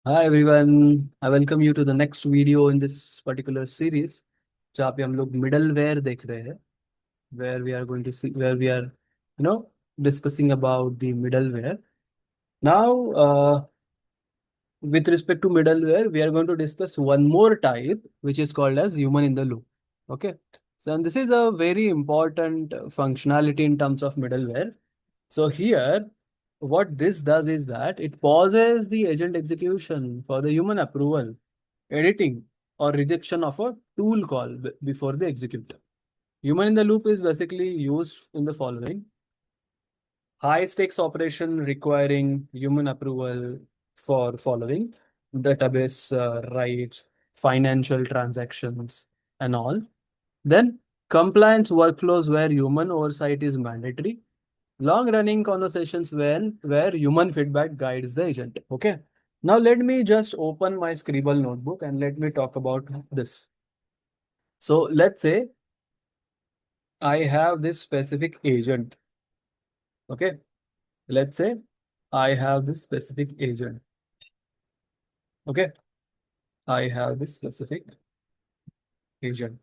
Hi everyone, I welcome you to the next video in this particular series जहाँ पे हम लोग middleware देख रहे हैं where we are going to see where we are discussing about the middleware. Now with respect to middleware we are going to discuss one more type which is called as human in the loop. Okay, so and this is a very important functionality in terms of middleware. So here, what this does is that it pauses the agent execution for the human approval, editing, or rejection of a tool call before they execute. Human in the loop is basically used in the following: high stakes operation requiring human approval for following database writes, financial transactions, and all. Then compliance workflows where human oversight is mandatory, long running conversations where human feedback guides the agent. Okay, now let me just open my scribble notebook and let me talk about this. So let's say I have this specific agent. Okay, let's say I have this specific agent. Okay, I have this specific agent.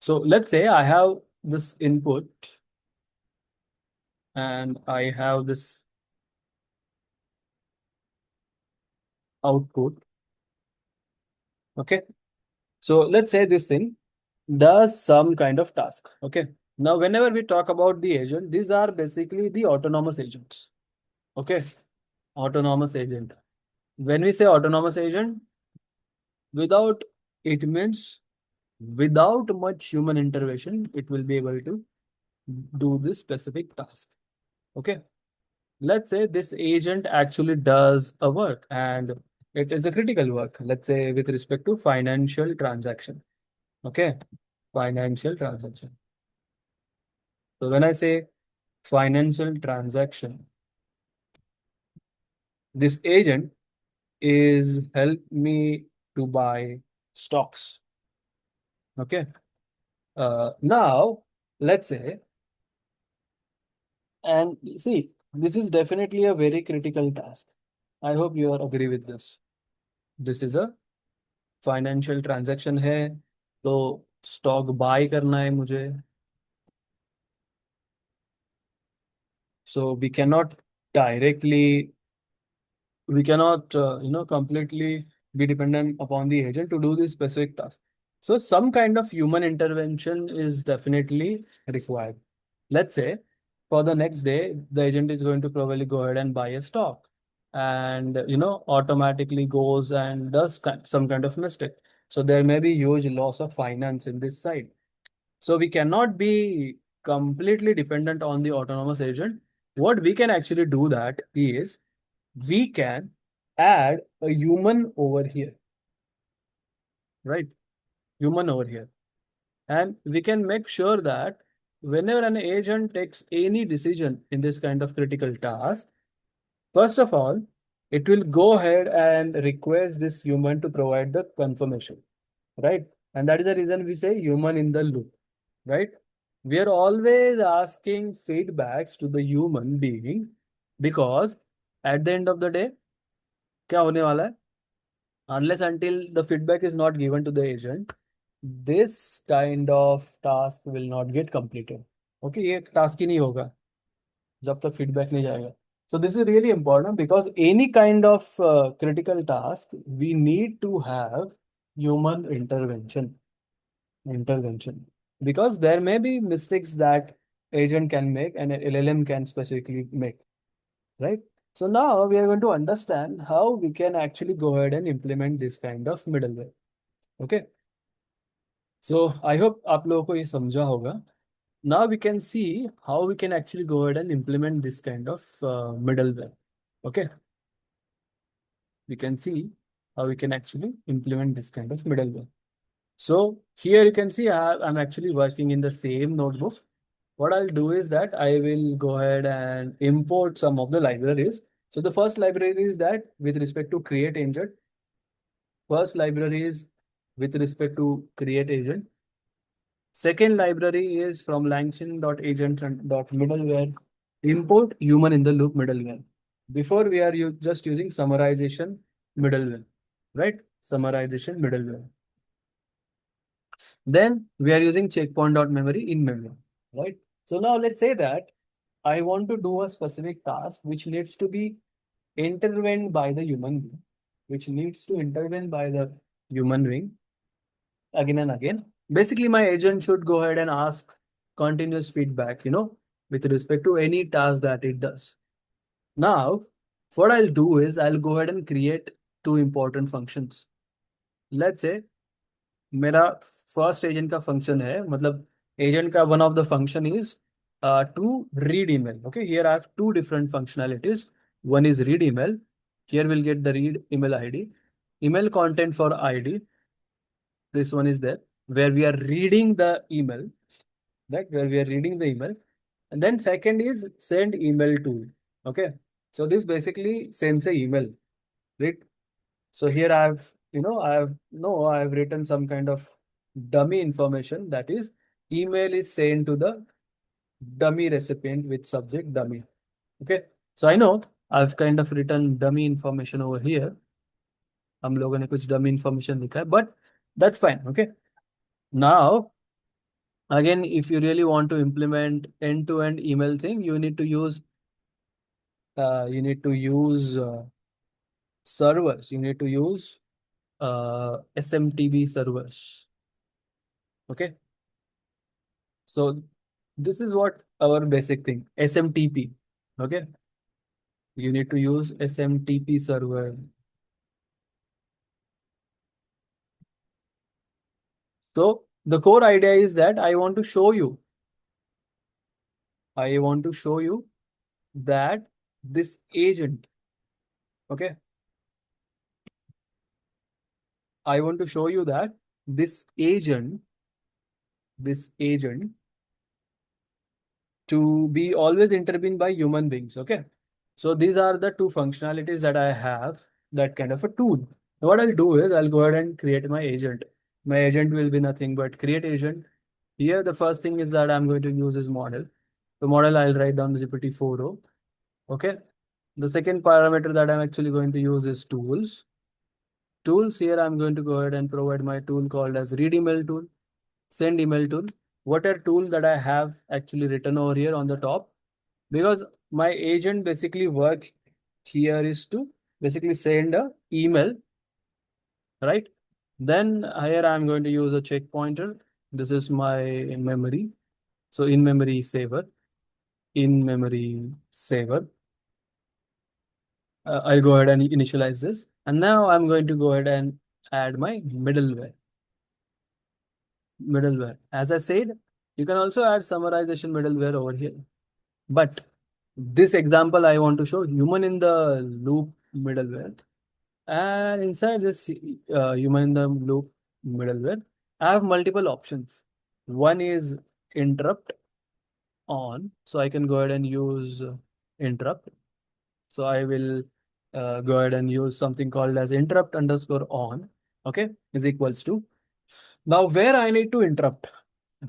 So let's say I have this input and I have this output. Okay, so let's say this thing does some kind of task. Okay. Now, whenever we talk about the agent, these are basically the autonomous agents. Okay. Autonomous agent. When we say autonomous agent, without it means without much human intervention, it will be able to do this specific task. Okay. Let's say this agent actually does a work and it is a critical work. Let's say with respect to financial transaction. Okay. Financial transaction. So when I say financial transaction, this agent is help me to buy stocks. Okay. Now let's say, and see, this is definitely a very critical task. I hope you are agree with this. This is a financial transaction है, तो stock buy करना है मुझे. So directly we cannot completely be dependent upon the agent to do this specific task. So some kind of human intervention is definitely required. Let's say for the next day the agent is going to probably go ahead and buy a stock and automatically goes and does some kind of mistake, so there may be huge loss of finance in this side. So we cannot be completely dependent on the autonomous agent. What we can actually do that is we can add a human over here, right? Human over here. And we can make sure that whenever an agent takes any decision in this kind of critical task, first of all, it will go ahead and request this human to provide the confirmation, right? And that is the reason we say human in the loop, right? We are always asking feedbacks to the human being because at the end of the day, क्या होने वाला है? Unless until the feedback is not given to the agent, this kind of task will not get completed. Okay, ये task ही नहीं होगा जब तक feedback नहीं जाएगा. So this is really important because any kind of critical task, we need to have human intervention because there may be mistakes that agent can make and an LLM can specifically make, right? So now we are going to understand how we can actually go ahead and implement this kind of middleware. Okay. So I hope आप लोगों को ये समझा होगा. Now we can see how we can actually go ahead and implement this kind of middleware. Okay. We can see how we can actually implement this kind of middleware. So here you can see I'm actually working in the same notebook. What I'll do is that I will go ahead and import some of the libraries. So the first library is that with respect to create agent. First library is with respect to create agent. Second library is from LangChain.agent.middleware. Import human in the loop middleware. Before we are just using summarization middleware, right? Summarization middleware. Then we are using checkpoint.memory in memory, right? So now let's say that I want to do a specific task which needs to be intervened by the human being, which needs to intervene by the human being again and again. Basically, my agent should go ahead and ask continuous feedback, with respect to any task that it does. Now, what I'll do is I'll go ahead and create two important functions. Let's say मेरा first agent का function है मतलब agent का one of the function is to read email. Okay, here I have two different functionalities. One is read email. Here we'll get the read email ID, email content for ID. This one is there where we are reading the email, right? Where we are reading the email. And then second is send email to. Okay, so this basically sends a email, right? So here I've written some kind of dummy information, that is email is sent to the dummy recipient with subject dummy. Okay, so I know I've kind of written dummy information over here. हम लोगों ने कुछ dummy information लिखा है, but that's fine. Okay, now again, if you really want to implement end-to-end email thing, you need to use servers. You need to use SMTP servers. Okay, so this is what our basic thing, SMTP. Okay, you need to use SMTP server. So the core idea is that I want to show you that this agent, okay, I want to show you that this agent to be always intervened by human beings. Okay, so these are the two functionalities that I have, that kind of a tool. What I'll do is I'll go ahead and create my agent. My agent will be nothing but create agent. Here the first thing is that I'm going to use is model. The model I'll write down the GPT-4o. Okay, the second parameter that I'm actually going to use is tools. Here I'm going to go ahead and provide my tool called as read email tool, send email tool. What are tool that I have actually written over here on the top, because my agent basically work here is to basically send a email, right? Then here I'm going to use a check pointer. This is my memory. So in memory saver, I'll go ahead and initialize this. And now I'm going to go ahead and add my middleware. As I said, you can also add summarization middleware over here. But this example, I want to show human in the loop middleware. And inside this human in the loop middleware, I have multiple options. One is interrupt on. So I can go ahead and use interrupt. So I will go ahead and use something called as interrupt underscore on. Okay, is equals to. Now where I need to interrupt,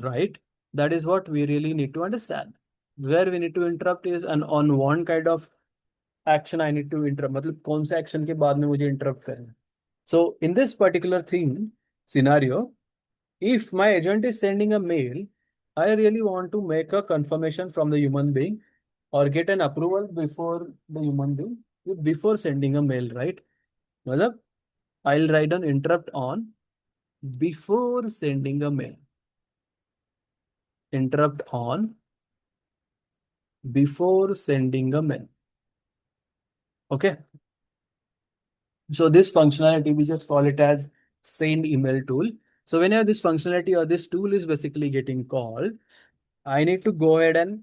right? That is what we really need to understand. Where we need to interrupt is an on one kind of action I need to interrupt. मतलब कौन से action के बाद में मुझे interrupt करना है. So in this particular thing scenario, if my agent is sending a mail, I really want to make a confirmation from the human being or get an approval before the human being before sending a mail, right? मतलब I'll write an interrupt on before sending a mail. Interrupt on before sending a mail. Okay. So this functionality, we just call it as send email tool. So whenever this functionality or this tool is basically getting called, I need to go ahead and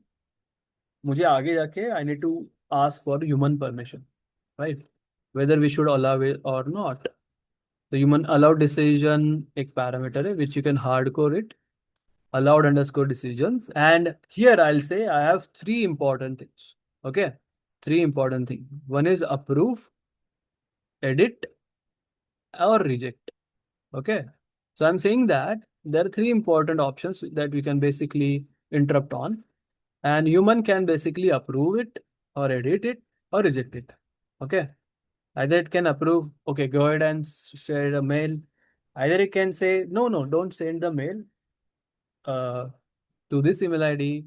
मुझे आगे जाके I need to ask for human permission, right? Whether we should allow it or not. The human allowed decision एक parameter है which you can hardcore it, allowed underscore decisions. And here I'll say I have three important things. Okay, three important things. One is approve, edit, or reject. Okay, so I'm saying that there are three important options that we can basically interrupt on, and human can basically approve it or edit it or reject it. Okay, Either it can approve, okay, go ahead and share a mail. Either it can say, no, no, don't send the mail uh, to this email ID,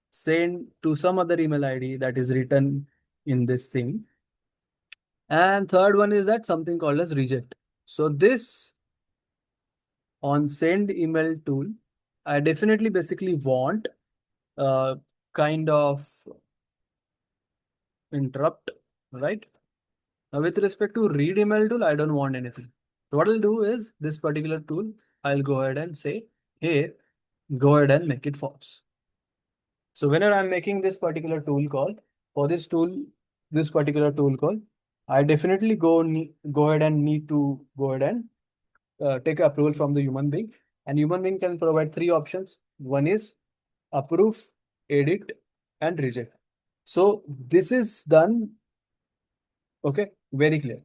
send to some other email ID that is written in this thing. And third one is that something called as reject. So this on send email tool, I definitely basically want kind of interrupt, right? Now with respect to read email tool, I don't want anything. So what I'll do is this particular tool, I'll go ahead and say, hey, go ahead and make it false. So whenever I'm making this particular tool call, for this tool, this particular tool call, I definitely go ahead and need to go ahead and take approval from the human being. And human being can provide three options. One is approve, edit, and reject. So this is done. Okay, very clear.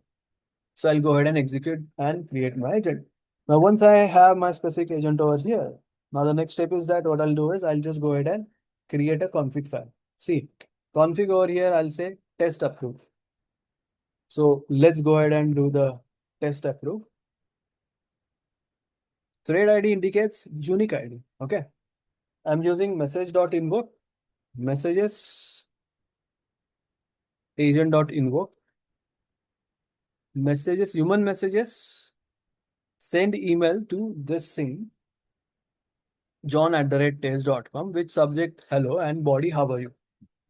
So I'll go ahead and execute and create my agent. Now, once I have my specific agent over here, now the next step is that what I'll do is I'll just go ahead and create a config file. See, config over here, I'll say test approve. So let's go ahead and do the test approve. Thread ID indicates unique ID. Okay. I'm using message.invoke, messages, agent.invoke, messages, human messages, send email to this thing, john@test.com, with subject hello and body how are you.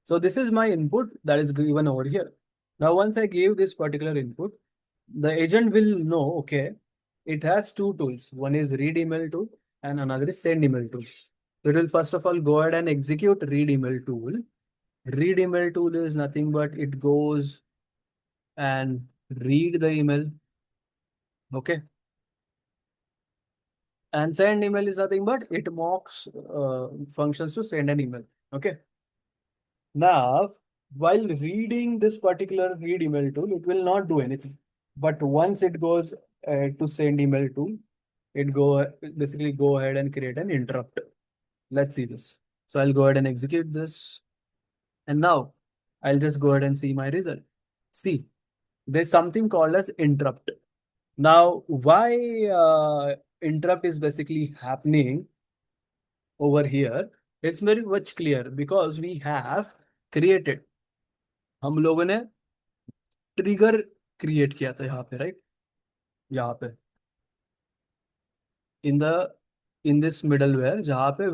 So this is my input that is given over here. Now, once I give this particular input, the agent will know, okay, it has two tools. One is read email tool and another is send email tool. So it will first of all go ahead and execute read email tool. Read email tool is nothing but it goes and read the email. Okay. And send email is nothing but it mocks functions to send an email. Okay. Now, while reading this particular read email tool, it will not do anything. But once it goes to send email tool, it basically go ahead and create an interrupt. Let's see this. So I'll go ahead and execute this. And now I'll just go ahead and see my result. See, there's something called as interrupt. Now, why interrupt is basically happening over here? It's very much clear because we have created, हम लोगों ने trigger create किया था यहाँ पे, right? यहाँ पे in the in this middleware जहाँ पे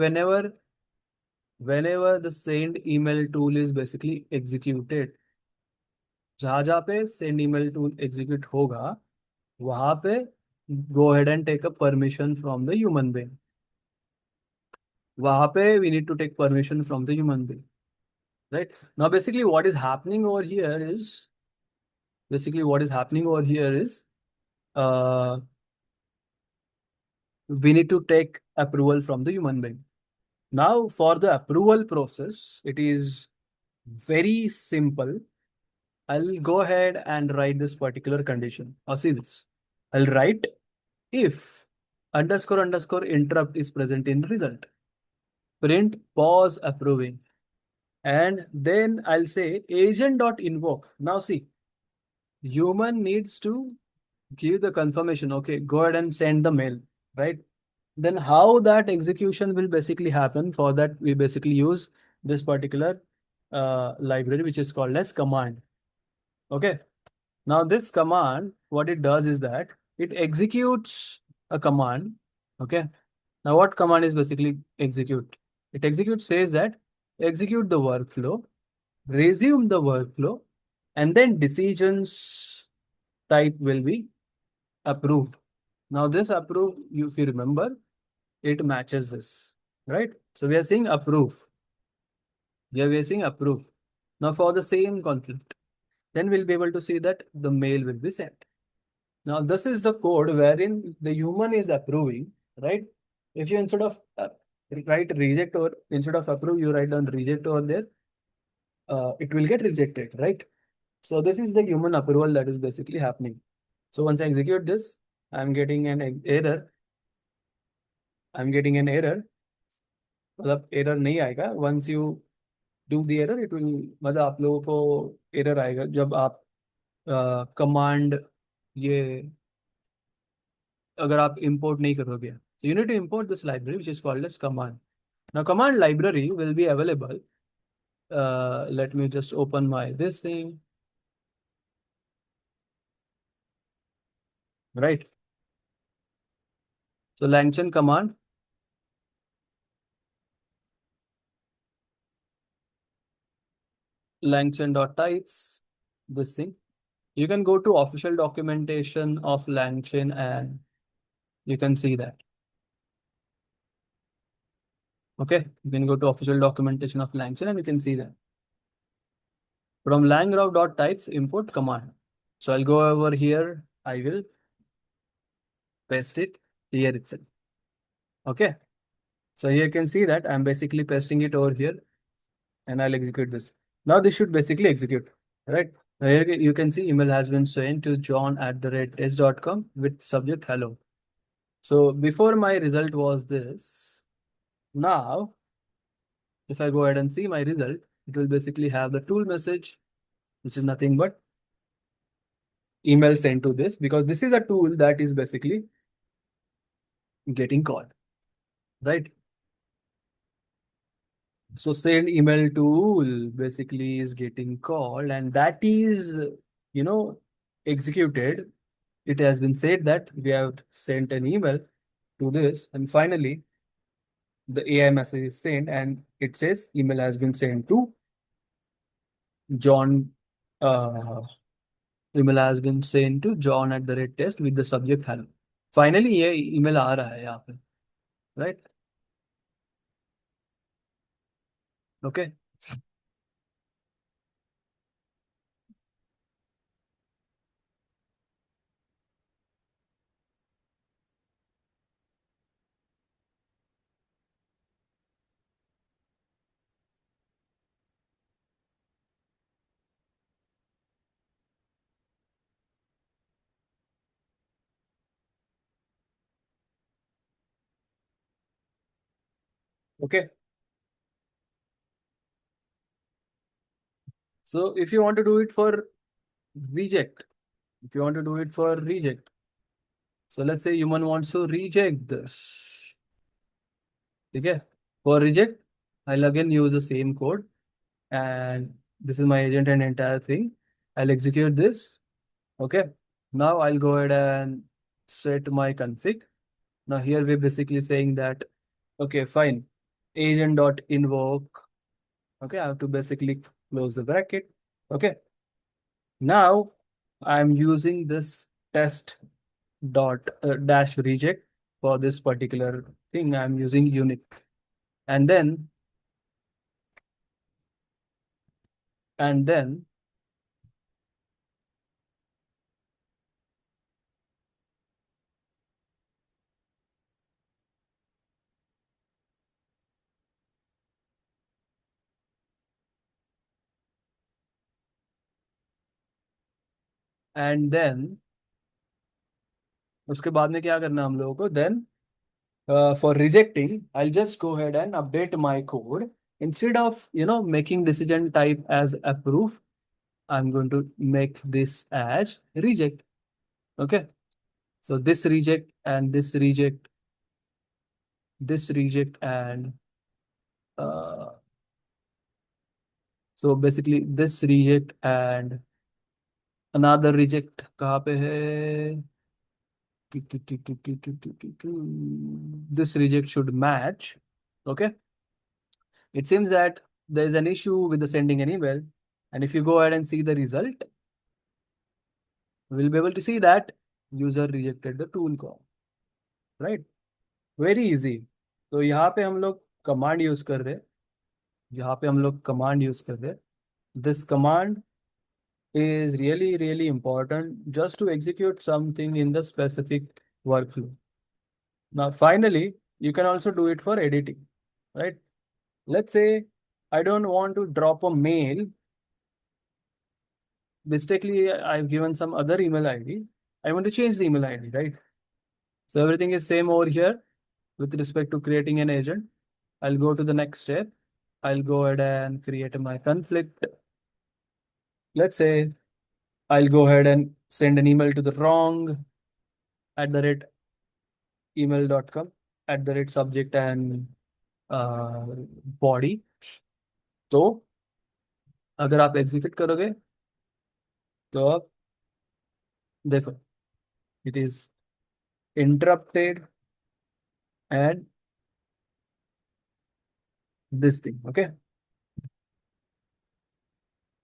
whenever the send email tool is basically executed, जहाँ जहाँ पे send email tool execute होगा वहाँ पे go ahead and take a permission from the human being. वहाँ पे we need to take permission from the human being, right? Now basically what is happening over here is uh, we need to take approval from the human being. Now, for the approval process, it is very simple. I'll go ahead and write this particular condition. Or see this. I'll write if underscore underscore interrupt is present in result. Print pause approving. And then I'll say agent.invoke. Now see, human needs to give the confirmation. Okay, go ahead and send the mail, right? Then how that execution will basically happen, for that we basically use this particular library which is called as command. Okay, now this command, what it does is that it executes a command. Okay, now what command is basically execute? It executes says that execute the workflow, resume the workflow, and then decisions type will be approved. Now this approve, if you remember, it matches this, right? So we are saying approve. We are saying approve. Now for the same conflict, then we'll be able to see that the mail will be sent. Now this is the code wherein the human is approving, right? If you instead of write reject or instead of approve, you write down reject over there, it will get rejected, right? So this is the human approval that is basically happening. So once I execute this, I'm getting an error. I'm getting an error. मतलब error नहीं आएगा. Once you do the error, it will, मतलब आप लोगों को error आएगा जब आप कमांड ये अगर आप इंपोर्ट नहीं करोगे, so you need to import this library which is called as command. Now command library will be available. Let me just open my this thing, right? So LangChain command, LangChain.types, this thing. You can go to official documentation of LangChain and you can see that. Okay, you can go to official documentation of LangChain and you can see that. From langroute.types import command. So I'll go over here. I will paste it here itself. Okay. So here you can see that I'm basically pasting it over here and I'll execute this. Now this should basically execute, right? Now here you can see email has been sent to john@test.com with subject hello. So before my result was this. Now, if I go ahead and see my result, it will basically have the tool message, which is nothing but email sent to this, because this is a tool that is basically getting called, right? So send email tool basically is getting called, and that is, you know, executed. It has been said that we have sent an email to this, and finally the AI message is sent, and it says email has been sent to John. Uh, email has been sent to John@test with the subject hello. Finally ये email आ रहा है यहाँ पे, right? Okay. Okay. So if you want to do it for reject, if you want to do it for reject, so let's say human wants to reject this. Okay. For reject, I'll again use the same code, and this is my agent and entire thing. I'll execute this. Okay. Now I'll go ahead and set my config. Now here we're basically saying that, okay, fine. Agent.invoke. Okay, I have to basically close the bracket. Okay. Now I'm using this test dot dash reject for this particular thing. I'm using unique, and then and then and then उसके बाद में क्या करना है हम लोगों को, then for rejecting I'll just go ahead and update my code. Instead of making decision type as approve, I'm going to make this as reject. Okay, so this reject and this reject, this reject, and uh, so basically this reject and another reject कहाँ पे है? This reject should match. Okay, it seems that there is an issue with the sending an email, and if you go ahead and see the result, we'll be able to see that user rejected the tool call, right? Very easy. तो यहाँ पे हम लोग command use कर रहे हैं, यहाँ पे हम लोग कमांड यूज कर रहे हैं. This command is really, really important just to execute something in the specific workflow. Now, finally, you can also do it for editing, right? Let's say I don't want to drop a mail. Mistakenly, I've given some other email ID. I want to change the email ID, right? So everything is same over here with respect to creating an agent. I'll go to the next step. I'll go ahead and create my conflict. Let's say I'll go ahead and send an email to the wrong @email.com @subject and body. तो अगर आप execute करोगे तो आप देखो, it is interrupted and this thing. Okay,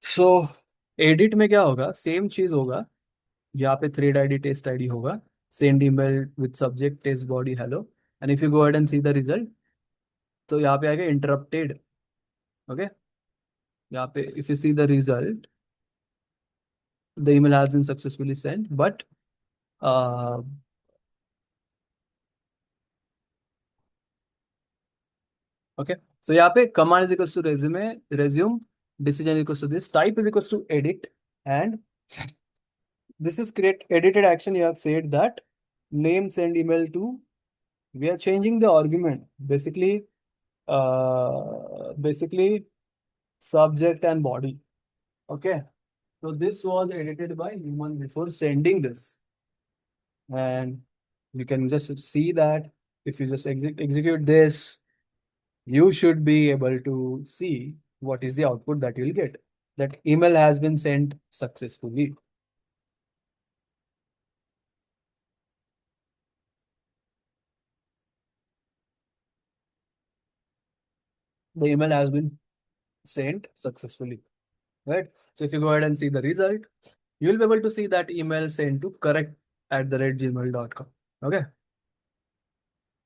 so edit में क्या होगा, सेम चीज होगा. यहाँ पे थ्रेड आईडी टेस्ट आईडी होगा, send email with subject test body hello, and if you go ahead and see the result, तो यहाँ पे आएगा इंटरप्टेड. ओके, यहाँ पे if you see the result, the email has been successfully sent, but okay, so यहाँ पे command is equals to resume, decision equals to this, type is equals to edit, and this is create edited action. You have said that name send email to, we are changing the argument, basically subject and body. Okay, so this was edited by human before sending this, and you can just see that if you just execute this, you should be able to see what is the output that you'll get. That email has been sent successfully. The email has been sent successfully, right? So if you go ahead and see the result, you'll be able to see that email sent to correct@gmail.com. Okay.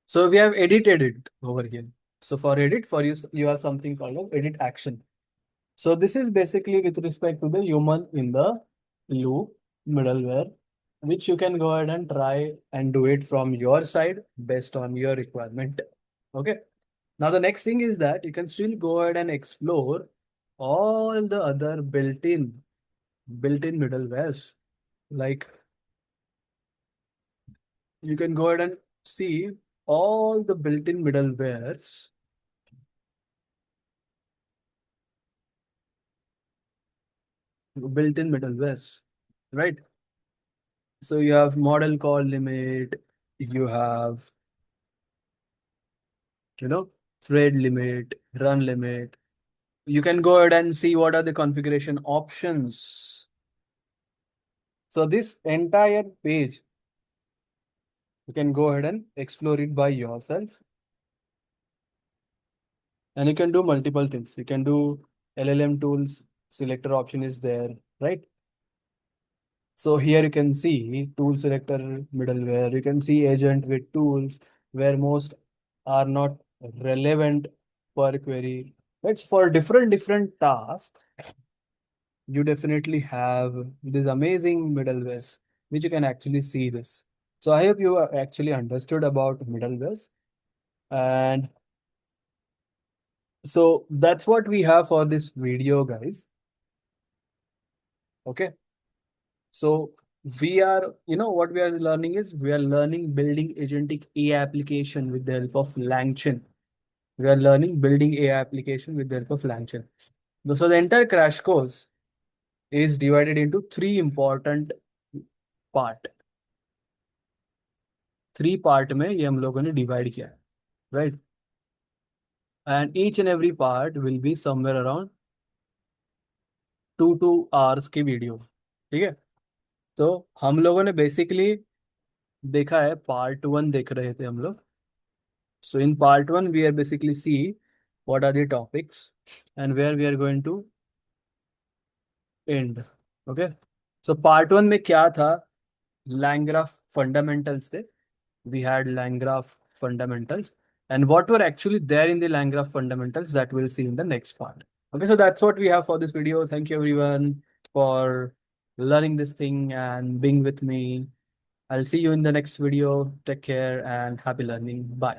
So we have edited it over here. So for edit, for you have something called as edit action. So this is basically with respect to the human in the loop middleware, which you can go ahead and try and do it from your side based on your requirement. Okay. Now the next thing is that you can still go ahead and explore all the other built-in middlewares. Like you can go ahead and see all the built-in middlewares. Built-in middlewares, right? So you have model call limit, you have, thread limit, run limit. You can go ahead and see what are the configuration options. So this entire page, you can go ahead and explore it by yourself. And you can do multiple things. You can do LLM tools, selector option is there, right? So here you can see tool selector middleware. You can see agent with tools where most are not relevant per query. It's for different tasks. You definitely have this amazing middlewares, which you can actually see this. So I hope you actually understood about middlewares. And so that's what we have for this video, guys. Okay. So we are, what we are learning is we are learning building agentic AI application with the help of LangChain. We are learning building AI application with the help of LangChain. So the entire crash course is divided into three important part. Three part में ये हम लोगों ने divide किया है, right? And each and every part will be somewhere around 2 hours की video. ठीक है, तो हम लोगों ने बेसिकली देखा है, पार्ट 1 देख रहे थे हम लोग. So in part 1 we are basically see what are the topics and where we are going to end. Okay, so part 1 में क्या था, LangGraph fundamentals थे. We had LangGraph fundamentals, and what were actually there in the LangGraph fundamentals that we'll see in the next part. Okay, so that's what we have for this video. Thank you everyone for learning this thing and being with me. I'll see you in the next video. Take care and happy learning. Bye.